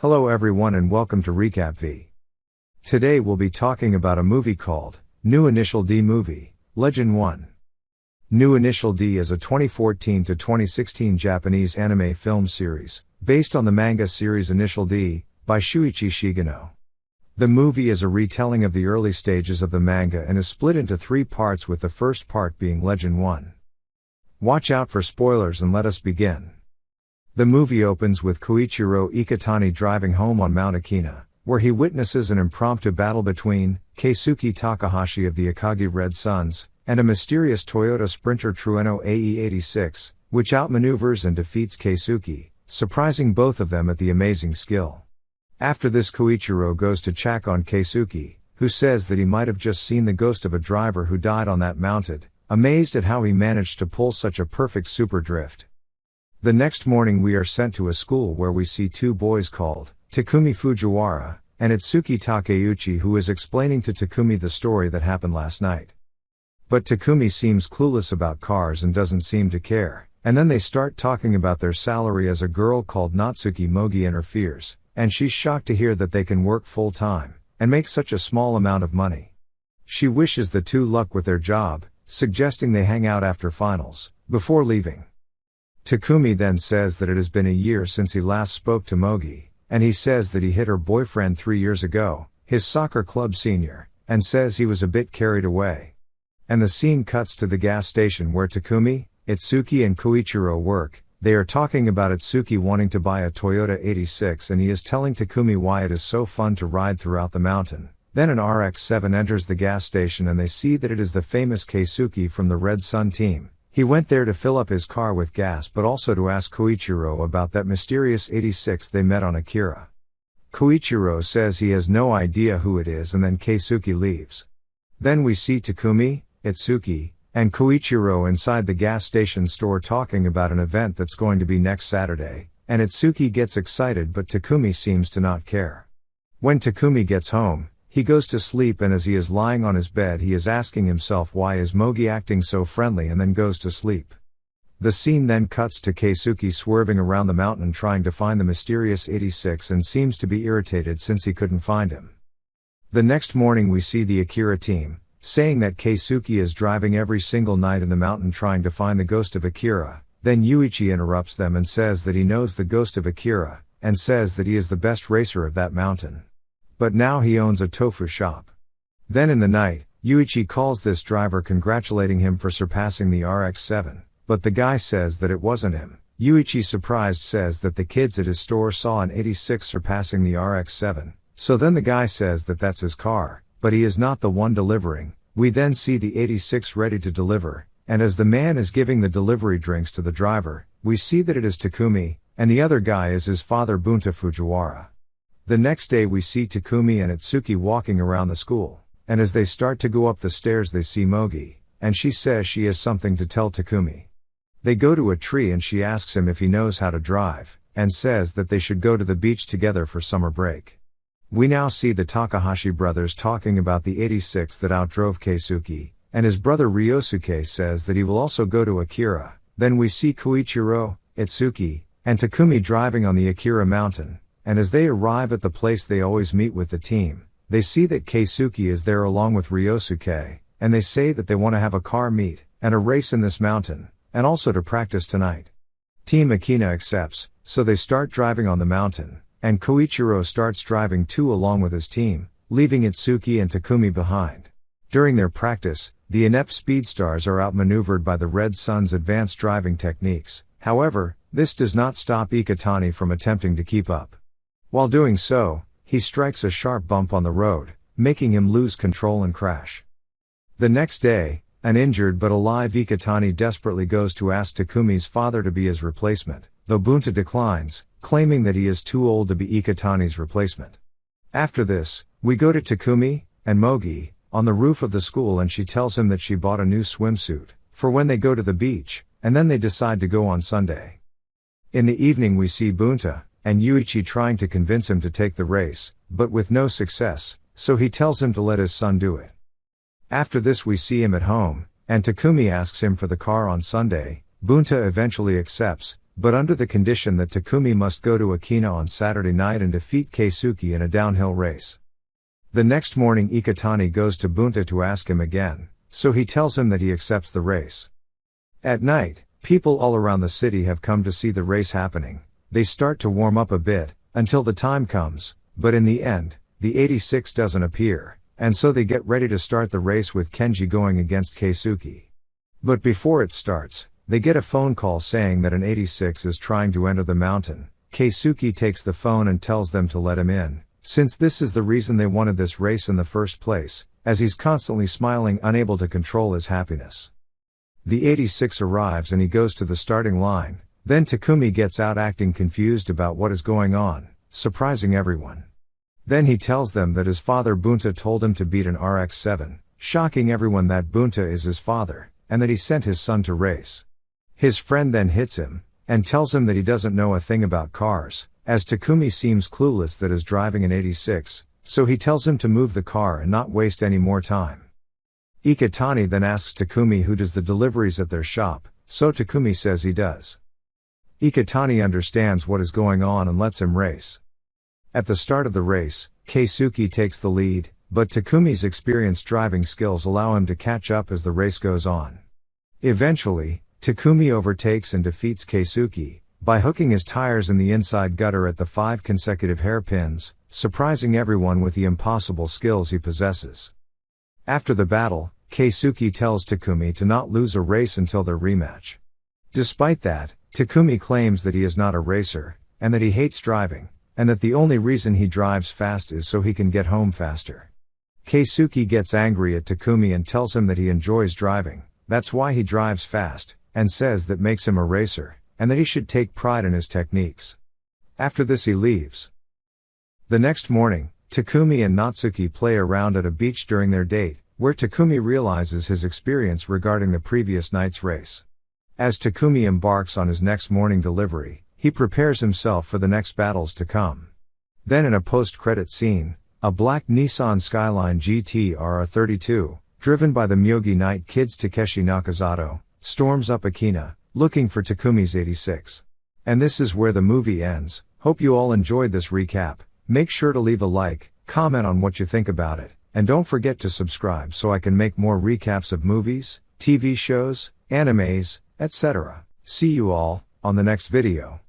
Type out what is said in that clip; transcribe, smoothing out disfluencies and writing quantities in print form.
Hello everyone and welcome to Recap V. Today we'll be talking about a movie called New Initial D Movie, Legend 1. New Initial D is a 2014 to 2016 Japanese anime film series, based on the manga series Initial D, by Shuichi Shigeno. The movie is a retelling of the early stages of the manga and is split into 3 parts, with the first part being Legend 1. Watch out for spoilers and let us begin. The movie opens with Koichiro Iketani driving home on Mount Akina, where he witnesses an impromptu battle between Keisuke Takahashi of the Akagi RedSuns and a mysterious Toyota Sprinter Trueno AE86, which outmaneuvers and defeats Keisuke, surprising both of them at the amazing skill. After this, Koichiro goes to check on Keisuke, who says that he might have just seen the ghost of a driver who died on that mountain, amazed at how he managed to pull such a perfect super drift. The next morning we are sent to a school where we see 2 boys called Takumi Fujiwara and Itsuki Takeuchi, who is explaining to Takumi the story that happened last night. But Takumi seems clueless about cars and doesn't seem to care, and then they start talking about their salary as a girl called Natsuki Mogi interferes, and she's shocked to hear that they can work full time and make such a small amount of money. She wishes the 2 luck with their job, suggesting they hang out after finals, before leaving. Takumi then says that it has been a year since he last spoke to Mogi, and he says that he hit her boyfriend 3 years ago, his soccer club senior, and says he was a bit carried away. And the scene cuts to the gas station where Takumi, Itsuki and Koichiro work. They are talking about Itsuki wanting to buy a Toyota 86, and he is telling Takumi why it is so fun to ride throughout the mountain. Then an RX-7 enters the gas station and they see that it is the famous Keisuke from the Red Sun team. He went there to fill up his car with gas, but also to ask Koichiro about that mysterious 86 they met on Akira. Koichiro says he has no idea who it is, and then Keisuke leaves. Then we see Takumi, Itsuki, and Koichiro inside the gas station store talking about an event that's going to be next Saturday, and Itsuki gets excited but Takumi seems to not care. When Takumi gets home, he goes to sleep, and as he is lying on his bed he is asking himself why is Mogi acting so friendly, and then goes to sleep. The scene then cuts to Keisuke swerving around the mountain trying to find the mysterious 86 and seems to be irritated since he couldn't find him. The next morning we see the Akira team, saying that Keisuke is driving every single night in the mountain trying to find the ghost of Akira. Then Yuichi interrupts them and says that he knows the ghost of Akira, and says that he is the best racer of that mountain. But now he owns a tofu shop. Then in the night, Yuichi calls this driver congratulating him for surpassing the RX-7, but the guy says that it wasn't him. Yuichi, surprised, says that the kids at his store saw an 86 surpassing the RX-7, so then the guy says that that's his car, but he is not the one delivering. We then see the 86 ready to deliver, and as the man is giving the delivery drinks to the driver, we see that it is Takumi, and the other guy is his father Bunta Fujiwara. The next day we see Takumi and Itsuki walking around the school, and as they start to go up the stairs they see Mogi, and she says she has something to tell Takumi. They go to a tree and she asks him if he knows how to drive, and says that they should go to the beach together for summer break. We now see the Takahashi brothers talking about the 86 that outdrove Keisuke, and his brother Ryosuke says that he will also go to Akira. Then we see Koichiro, Itsuki, and Takumi driving on the Akira mountain. And as they arrive at the place they always meet with the team, they see that Keisuke is there along with Ryosuke, and they say that they want to have a car meet and a race in this mountain, and also to practice tonight. Team Akina accepts, so they start driving on the mountain, and Koichiro starts driving too along with his team, leaving Itsuki and Takumi behind. During their practice, the inept speedstars are outmaneuvered by the Red Sun's advanced driving techniques. However, this does not stop Iketani from attempting to keep up. While doing so, he strikes a sharp bump on the road, making him lose control and crash. The next day, an injured but alive Iketani desperately goes to ask Takumi's father to be his replacement, though Bunta declines, claiming that he is too old to be Iketani's replacement. After this, we go to Takumi and Mogi on the roof of the school, and she tells him that she bought a new swimsuit for when they go to the beach, and then they decide to go on Sunday. In the evening we see Bunta and Yuichi trying to convince him to take the race, but with no success, so he tells him to let his son do it. After this we see him at home, and Takumi asks him for the car on Sunday. Bunta eventually accepts, but under the condition that Takumi must go to Akina on Saturday night and defeat Keisuke in a downhill race. The next morning Iketani goes to Bunta to ask him again, so he tells him that he accepts the race. At night, people all around the city have come to see the race happening. They start to warm up a bit, until the time comes, but in the end, the 86 doesn't appear, and so they get ready to start the race with Kenji going against Keisuke. But before it starts, they get a phone call saying that an 86 is trying to enter the mountain. Keisuke takes the phone and tells them to let him in, since this is the reason they wanted this race in the first place, as he's constantly smiling, unable to control his happiness. The 86 arrives and he goes to the starting line. Then Takumi gets out acting confused about what is going on, surprising everyone. Then he tells them that his father Bunta told him to beat an RX-7, shocking everyone that Bunta is his father, and that he sent his son to race. His friend then hits him, and tells him that he doesn't know a thing about cars, as Takumi seems clueless that is driving an 86, so he tells him to move the car and not waste any more time. Iketani then asks Takumi who does the deliveries at their shop, so Takumi says he does. Iketani understands what is going on and lets him race. At the start of the race, Keisuke takes the lead, but Takumi's experienced driving skills allow him to catch up as the race goes on. Eventually, Takumi overtakes and defeats Keisuke, by hooking his tires in the inside gutter at the 5 consecutive hairpins, surprising everyone with the impossible skills he possesses. After the battle, Keisuke tells Takumi to not lose a race until their rematch. Despite that, Takumi claims that he is not a racer, and that he hates driving, and that the only reason he drives fast is so he can get home faster. Keisuke gets angry at Takumi and tells him that he enjoys driving, that's why he drives fast, and says that makes him a racer, and that he should take pride in his techniques. After this he leaves. The next morning, Takumi and Natsuki play around at a beach during their date, where Takumi realizes his experience regarding the previous night's race. As Takumi embarks on his next morning delivery, he prepares himself for the next battles to come. Then in a post-credit scene, a black Nissan Skyline GT RR32, driven by the Movienight kids Takeshi Nakazato, storms up Akina, looking for Takumi's 86. And this is where the movie ends. Hope you all enjoyed this recap. Make sure to leave a like, comment on what you think about it, and don't forget to subscribe so I can make more recaps of movies, TV shows, animes, etc. See you all on the next video.